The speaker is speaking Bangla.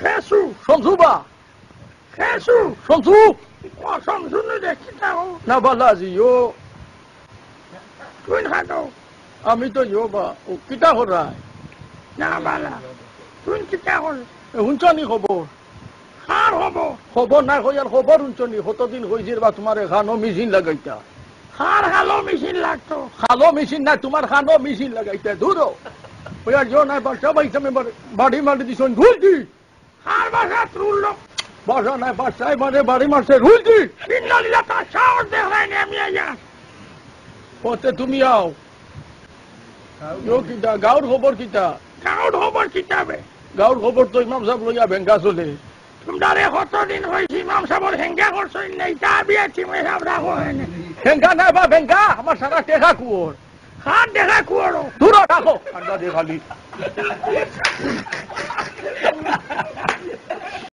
খেসু সঞ্জুবা খেসু সঞ্জু ও সমঝুনে দেখিতা হো না বালাজি ও তুই খাতো আমি তো ইয়ো বা ও কিতা হরায় না বালা তুই কিতা হল হুঞ্চনি খবর হার হব খবর না হইয়ার খবর হুঞ্চনি কতদিন হয়েছে বা তোমার খানো মেশিন লাগাইতা হার হালো মেশিন লাগতো খালো মেশিন না তোমার খানো মেশিন লাগাইতা দূরো ওয়ার জো না বাসা বাইসা মে বাড়ি মারি দিছন ভুলছি হার বাসা তুললো বাসা না বাসায় মানে বাড়ি মারছে ভুলছি বিন্দালিলা তার সাহস দেখায় নি আমি আইয়া ওতে তুমি আও ইয়ো কিতা গাঁর খবর কিতা গাউড হবার কিতাবে গাঁর খবর তো ইমাম সাহেব লইয়া ভেঙ্গা চলে তোমরা কতদিন হয়েছে ইমাম সাহেবের হেঙ্গা করছই নাই তা বিয়াছি মই সব রাখো হয়নি ভেঙ্গা না বা ভেঙ্গা আমার সারা টেকা কুয়োর হাত দেখা কুয়ারো দূর রাখো আন্ডা দেখালি